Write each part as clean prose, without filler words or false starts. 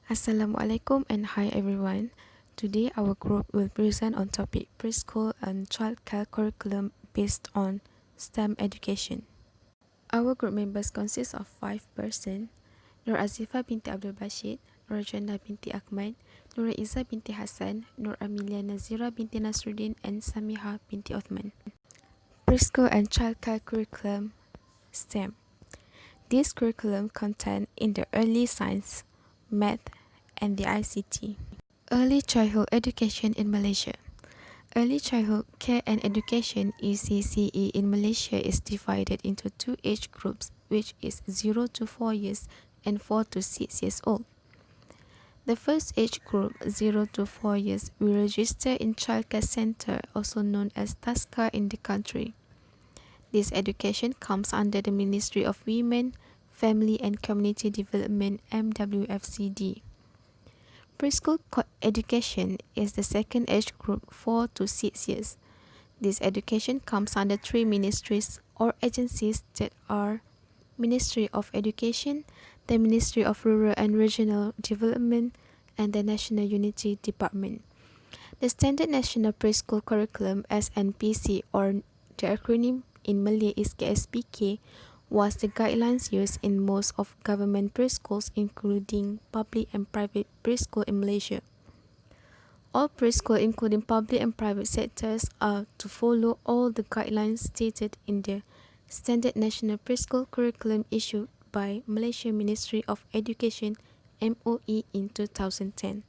Assalamualaikum and hi everyone. Today our group will present on topic preschool and childcare curriculum based on STEM education. Our group members consist of 5 persons: Nur Azifa binti Abdul Bashid, Nur Jannah binti Ahmad, Nur Izzah binti Hassan, Nur Amelia Nazira binti Nasruddin and Samiha binti Othman. Preschool and childcare curriculum STEM. This curriculum contains in the early science, math, and the ICT. Early childhood education in Malaysia. Early childhood care and education (ECCE) in Malaysia is divided into two age groups, which is 0 to 4 years and 4 to 6 years old. The first age group, 0 to 4 years, will register in childcare center, also known as TASCA in the country. This education comes under the Ministry of Women, Family and Community Development (MWFCD). Preschool education is the second age group, 4 to 6 years. This education comes under three ministries or agencies that are Ministry of Education, the Ministry of Rural and Regional Development, and the National Unity Department. The Standard National Preschool Curriculum (SNPC) or the acronym in Malay is KSPK was the guidelines used in most of government preschools, including public and private preschool in Malaysia. All preschool, including public and private sectors, are to follow all the guidelines stated in the Standard National Preschool Curriculum issued by Malaysia Ministry of Education (MOE) in 2010.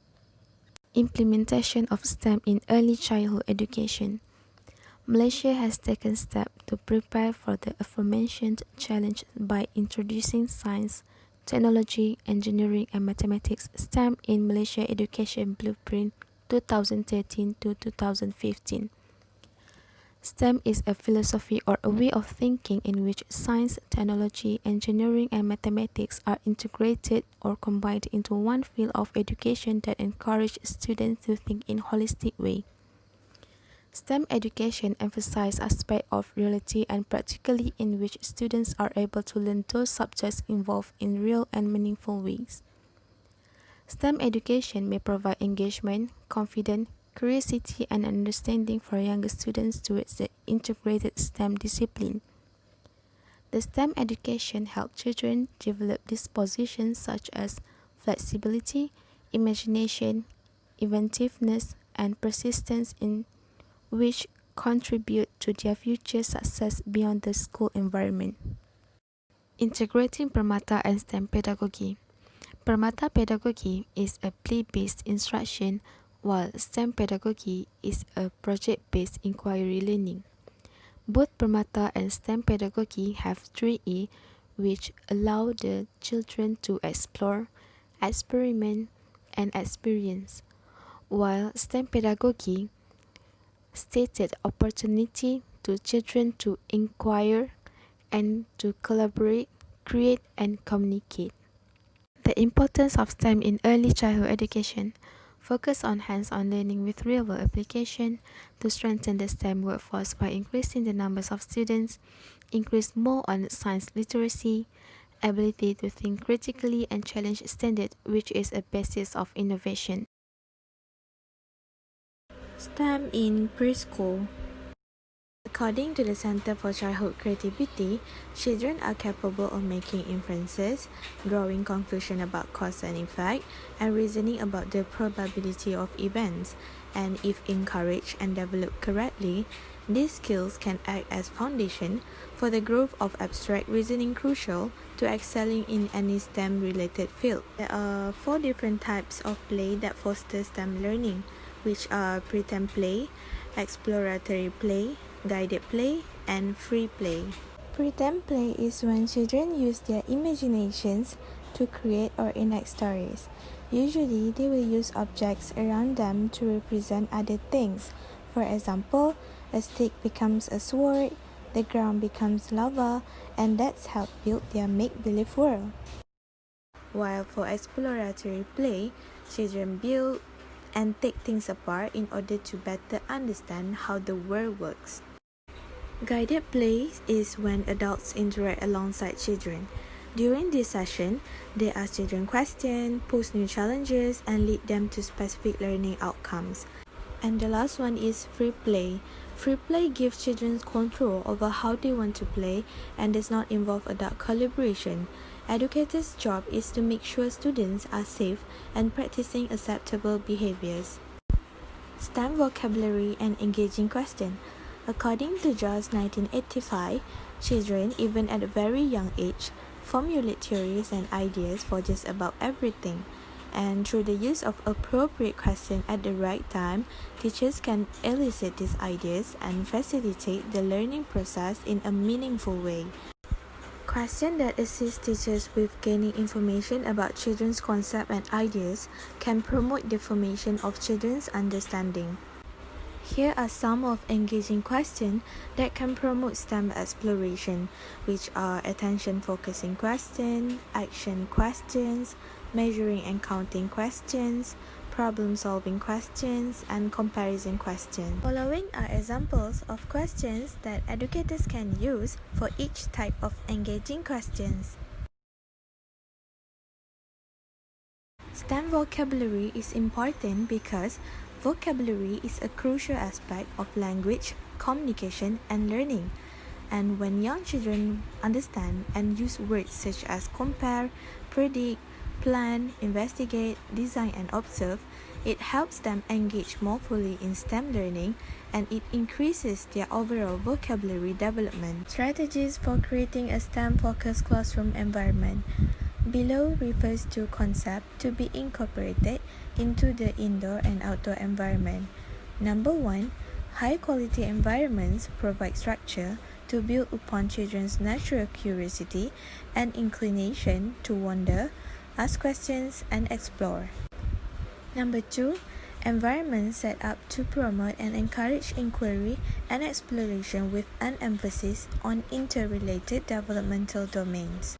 Implementation of STEM in early childhood education. Malaysia has taken steps to prepare for the aforementioned challenge by introducing science, technology, engineering and mathematics (STEM) in Malaysia Education Blueprint 2013 to 2015. STEM is a philosophy or a way of thinking in which science, technology, engineering and mathematics are integrated or combined into one field of education that encourages students to think in a holistic way. STEM education emphasizes aspects of reality and practicality in which students are able to learn those subjects involved in real and meaningful ways. STEM education may provide engagement, confidence, curiosity, and understanding for younger students towards the integrated STEM discipline. The STEM education helps children develop dispositions such as flexibility, imagination, inventiveness, and persistence in which contribute to their future success beyond the school environment. Integrating Permata and STEM pedagogy. Permata pedagogy is a play-based instruction, while STEM pedagogy is a project-based inquiry learning. Both Permata and STEM pedagogy have 3E, which allow the children to explore, experiment, and experience, while STEM pedagogy stated opportunity to children to inquire and to collaborate, create, and communicate. The importance of STEM in early childhood education. Focus on hands-on learning with real-world application to strengthen the STEM workforce by increasing the numbers of students, increase more on science literacy, ability to think critically and challenge standards, which is a basis of innovation. STEM in preschool. According to the Center for Childhood Creativity, children are capable of making inferences, drawing conclusions about cause and effect, and reasoning about the probability of events. And if encouraged and developed correctly, these skills can act as foundation for the growth of abstract reasoning crucial to excelling in any STEM-related field. There are 4 different types of play that foster STEM learning, which are pretend play, exploratory play, guided play, and free play. Pretend play is when children use their imaginations to create or enact stories. Usually, they will use objects around them to represent other things. For example, a stick becomes a sword, the ground becomes lava, and that's how build their make-believe world. While for exploratory play, children build and take things apart in order to better understand how the world works. Guided play is when adults interact alongside children. During this session, they ask children questions, pose new challenges, and lead them to specific learning outcomes. And the last one is free play. Free play gives children control over how they want to play and does not involve adult collaboration. Educators' job is to make sure students are safe and practicing acceptable behaviors. STEM vocabulary and engaging question. According to JAWS 1985, children, even at a very young age, formulate theories and ideas for just about everything. And through the use of appropriate questions at the right time, teachers can elicit these ideas and facilitate the learning process in a meaningful way. Questions that assist teachers with gaining information about children's concepts and ideas can promote the formation of children's understanding. Here are some of engaging questions that can promote STEM exploration, which are attention-focusing questions, action questions, measuring and counting questions, problem-solving questions, and comparison questions. Following are examples of questions that educators can use for each type of engaging questions. STEM vocabulary is important because vocabulary is a crucial aspect of language, communication, and learning. And when young children understand and use words such as compare, predict, plan, investigate, design, and observe, it helps them engage more fully in STEM learning and it increases their overall vocabulary development. Strategies for creating a STEM-focused classroom environment. Below refers to concepts to be incorporated into the indoor and outdoor environment. Number 1, high-quality environments provide structure to build upon children's natural curiosity and inclination to wonder, ask questions, and explore. Number 2, environments set up to promote and encourage inquiry and exploration with an emphasis on interrelated developmental domains.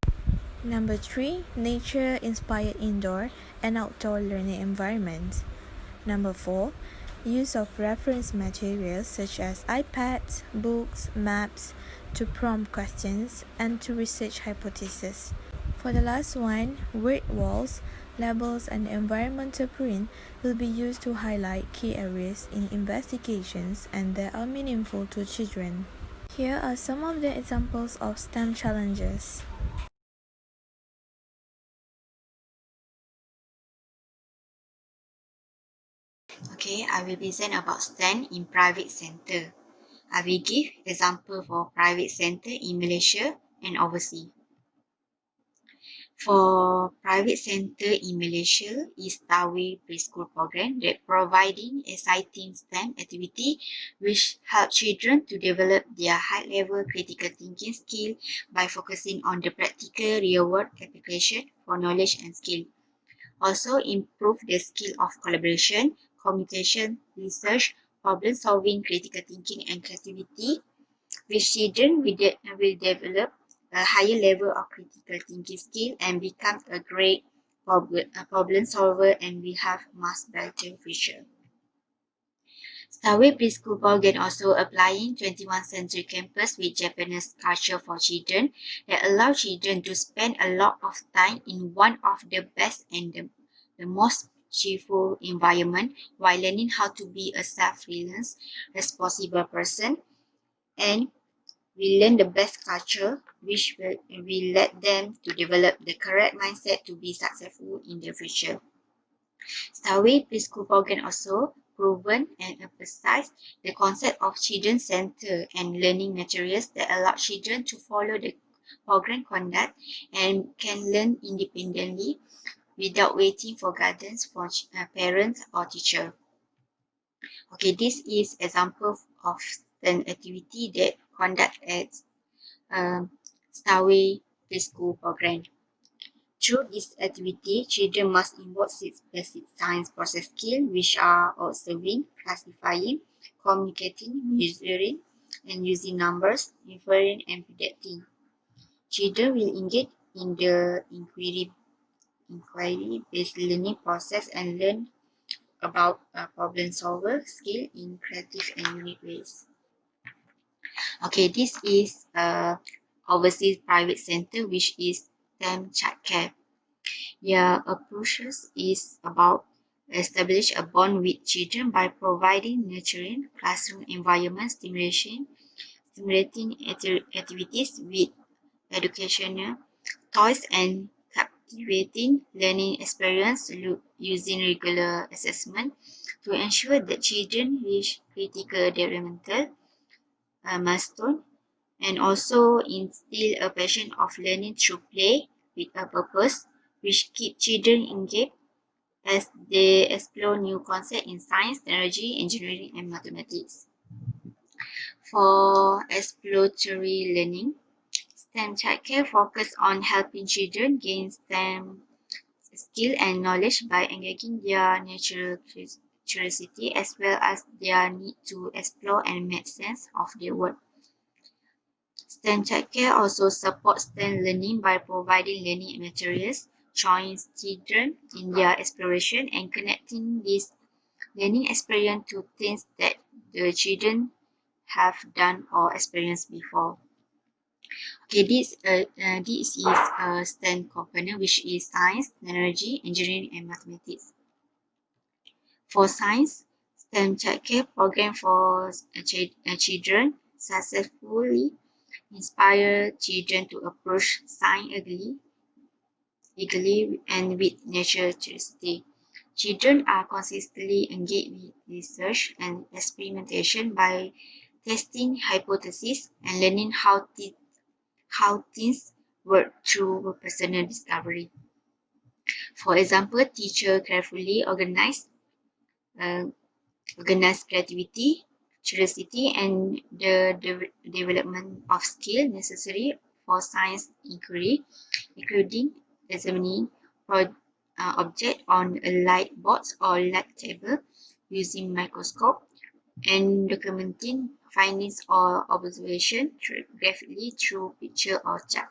Number 3, nature-inspired indoor and outdoor learning environments. Number 4, use of reference materials such as iPads, books, maps to prompt questions and to research hypotheses. For the last one, word walls, labels, and environmental print will be used to highlight key areas in investigations and that are meaningful to children. Here are some of the examples of STEM challenges. Okay, I will present about STEM in private sector. I will give example for private sector in Malaysia and overseas. For private sector in Malaysia is Tawai Preschool program that providing exciting STEM activity which help children to develop their high-level critical thinking skill by focusing on the practical real-world application for knowledge and skill. Also improve the skill of collaboration, communication, research, problem solving, critical thinking, and creativity, which children will develop a higher level of critical thinking skill and become a great problem solver and will have much better future. Starway Preschool program also applying 21st century campus with Japanese culture for children that allow children to spend a lot of time in one of the best and the most cheerful environment while learning how to be a self-reliant, responsible person, and we learn the best culture which will let them to develop the correct mindset to be successful in the future. Starway Preschool program also proven and emphasize the concept of children center and learning materials that allow children to follow the program conduct and can learn independently without waiting for guidance from parents or teacher. Okay, this is example of an activity that conduct at Starway Preschool program. Through this activity, children must involve six basic science process skills, which are observing, classifying, communicating, measuring, and using numbers, inferring, and predicting. Children will engage in the inquiry-based learning process and learn about problem solver skill in creative and unique ways. Okay, this is overseas private center, which is STEM childcare. Their approach is about establish a bond with children by providing nurturing classroom environment stimulating activities with educational toys and captivating learning experience using regular assessment to ensure that children reach critical developmental milestone and also instill a passion of learning through play with a purpose which keep children engaged as they explore new concepts in science, technology, engineering, and mathematics. For exploratory learning, STEM childcare focus on helping children gain STEM skill and knowledge by engaging their natural curiosity as well as their need to explore and make sense of the world. STEM childcare also supports STEM learning by providing learning materials, joins children in their exploration and connecting this learning experience to things that the children have done or experienced before. Okay, this is a STEM component which is science, technology, engineering, and mathematics. For science, STEM childcare program for children successfully inspire children to approach science eagerly and with nature curiosity. Children are consistently engaged with research and experimentation by testing hypotheses and learning how things work through personal discovery. For example, teachers carefully uh, organize creativity, curiosity, and the development of skills necessary for science inquiry, including examining objects on a light board or lab table using microscope and documenting findings or observation graphically through picture or chart.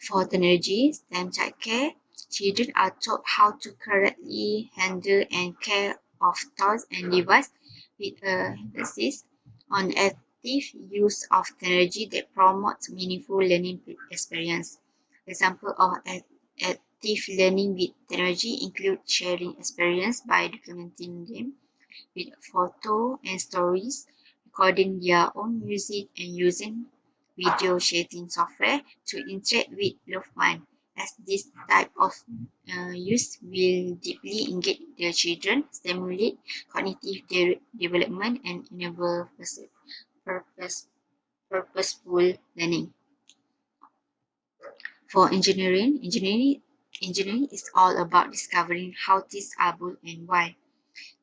For technology, STEM childcare, children are taught how to correctly handle and care of toys and devices with a emphasis on active use of technology that promotes meaningful learning experience. Example of active learning with technology include sharing experience by documenting them with photo and stories, recording their own music and using video chatting software to interact with loved ones, as this type of use will deeply engage the children, stimulate cognitive development, and enable purpose, purposeful learning. For engineering is all about discovering how things are built and why.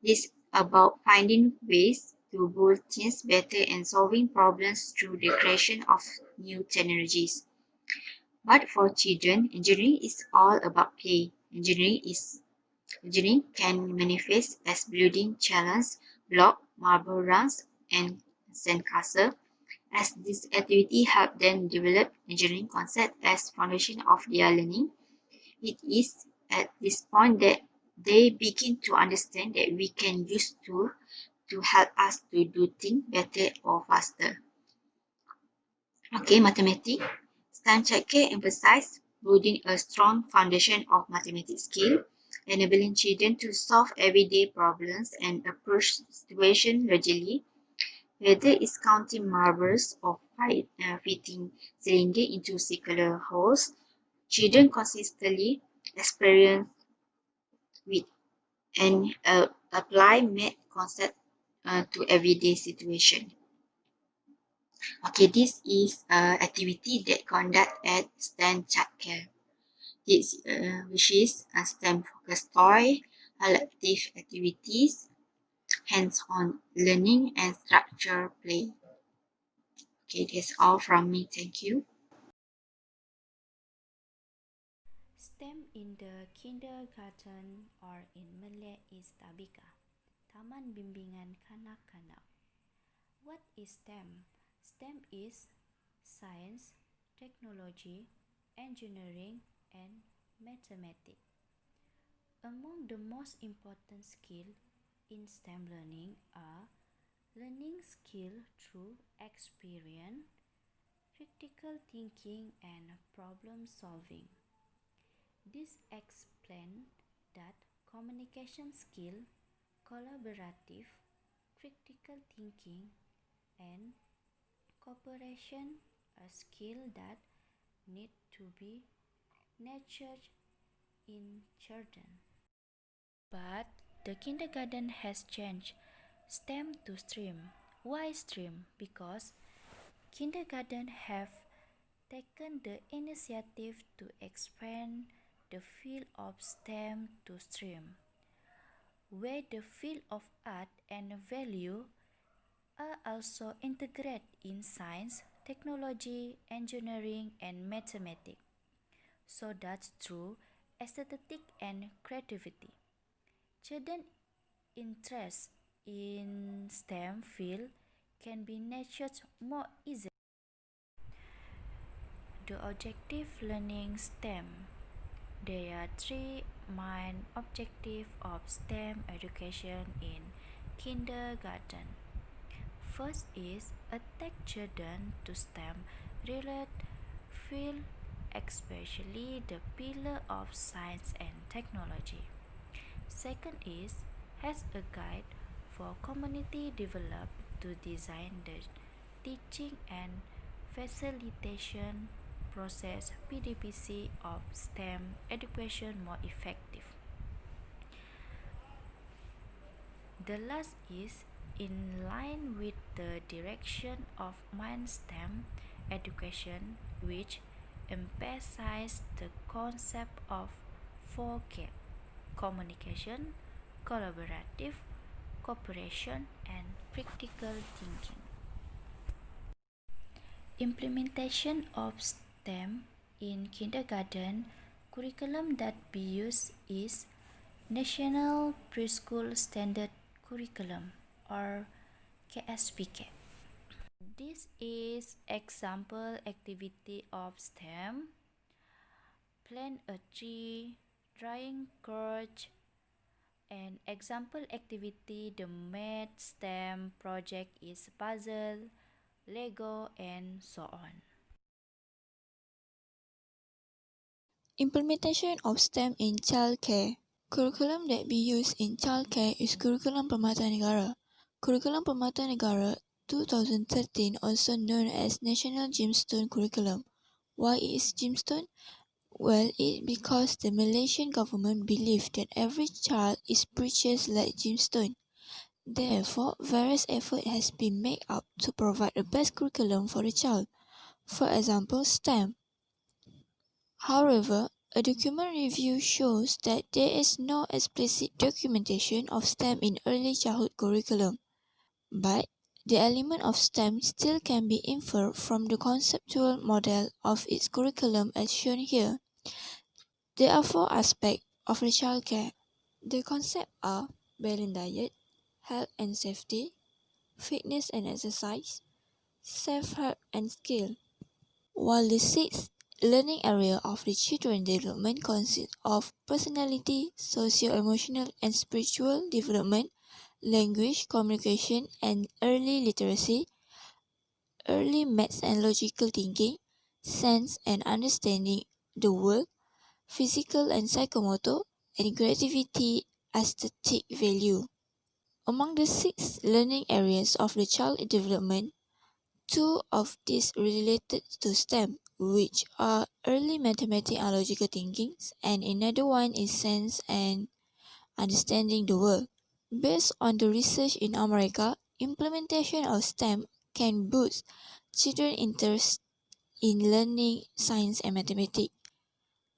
This about finding ways to build things better and solving problems through the creation of new technologies. But for children, engineering is all about play. Engineering can manifest as building challenge, block, marble runs, and sandcastle, as this activity help them develop engineering concept as foundation of their learning. It is at this point that they begin to understand that we can use tools to help us to do things better or faster. Okay, mathematics. STEM childcare emphasizes building a strong foundation of mathematics skill, enabling children to solve everyday problems and approach situations logically, whether it's counting marbles or fitting cylinder into circular holes. Children consistently experience with and apply math concept to everyday situation. Okay, this is activity that conduct at STEM childcare. This which is a STEM focused toy, elective activities, hands-on learning, and structured play. Okay, that's all from me. Thank you. STEM in the kindergarten or in Malay is Tabika, Taman Bimbingan Kanak-kanak. What is STEM? STEM is science, technology, engineering, and mathematics. Among the most important skills in STEM learning are learning skill through experience, critical thinking and problem solving. This explains that communication skill, collaborative, critical thinking, and cooperation are skills that need to be nurtured in children. But the kindergarten has changed STEM to STREAM. Why STREAM? Because kindergarten have taken the initiative to expand the field of STEM to STREAM, where the field of art and value are also integrated in science, technology, engineering, and mathematics. So that's through aesthetic and creativity. Children interest in STEM field can be nurtured more easily. The objective learning STEM. There are three main objectives of STEM education in kindergarten. First is attach children to STEM related field, especially the pillar of science and technology. Second is has a guide for community developed to design the teaching and facilitation process PDPC of STEM education more effective. The last is in line with the direction of main STEM education, which emphasizes the concept of 4K: communication, collaborative, cooperation, and critical thinking. Implementation of STEM in kindergarten curriculum that be used is National Preschool Standard Curriculum or KSPK. This is example activity of STEM: plant a tree, drawing courage, and example activity the math STEM project is puzzle, Lego, and so on. Implementation of STEM in childcare. Curriculum that be used in childcare is Curriculum Permata Negara. Curriculum Permata Negara 2013, also known as National Gemstone Curriculum. Why it is gemstone? Well, it because the Malaysian government believes that every child is precious like gemstone. Therefore, various effort has been made up to provide the best curriculum for the child. For example, STEM. However, a document review shows that there is no explicit documentation of STEM in early childhood curriculum, but the element of STEM still can be inferred from the conceptual model of its curriculum as shown here. There are four aspects of the childcare. The concepts are balanced diet, health and safety, fitness and exercise, self-help and skill. While the sixth learning area of the children's development consists of personality, socio-emotional and spiritual development, language, communication and early literacy, early maths and logical thinking, sense and understanding the world, physical and psychomotor, and creativity, aesthetic value. Among the six learning areas of the child development, two of these related to STEM, which are early mathematics and logical thinking, and another one is sense and understanding the world. Based on the research in America, implementation of STEM can boost children's interest in learning science and mathematics.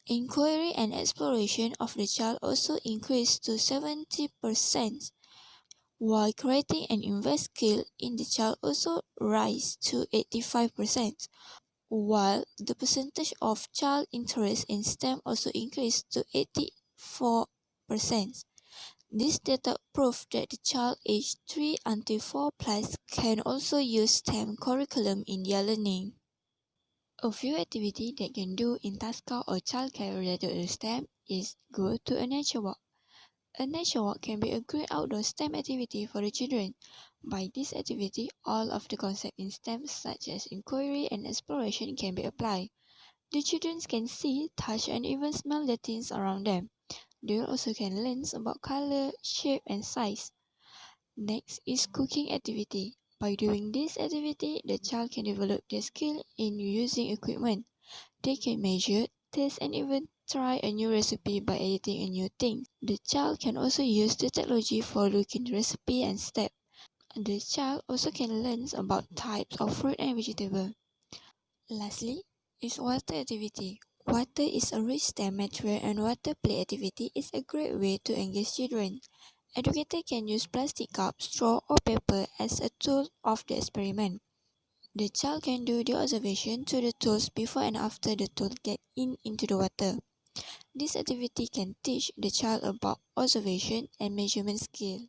Inquiry and exploration of the child also increased to 70%, while creating and invest skill in the child also rise to 85%, while the percentage of child interest in STEM also increased to 84%. This data prove that the child aged 3 until 4 plus can also use STEM curriculum in their learning. A few activities they can do in Tasca or childcare related to STEM is go to a nature walk. A nature walk can be a great outdoor STEM activity for the children. By this activity, all of the concepts in STEM, such as inquiry and exploration, can be applied. The children can see, touch, and even smell the things around them. They also can learn about color, shape, and size. Next is cooking activity. By doing this activity, the child can develop their skill in using equipment. They can measure, taste, and even try a new recipe by editing a new thing. The child can also use the technology for looking recipe and step. The child also can learn about types of fruit and vegetable. Lastly, is water activity. Water is a rich STEM material and water play activity is a great way to engage children. Educators can use plastic cup, straw or paper as a tool of the experiment. The child can do the observation to the tools before and after the tool get into the water. This activity can teach the child about observation and measurement skill.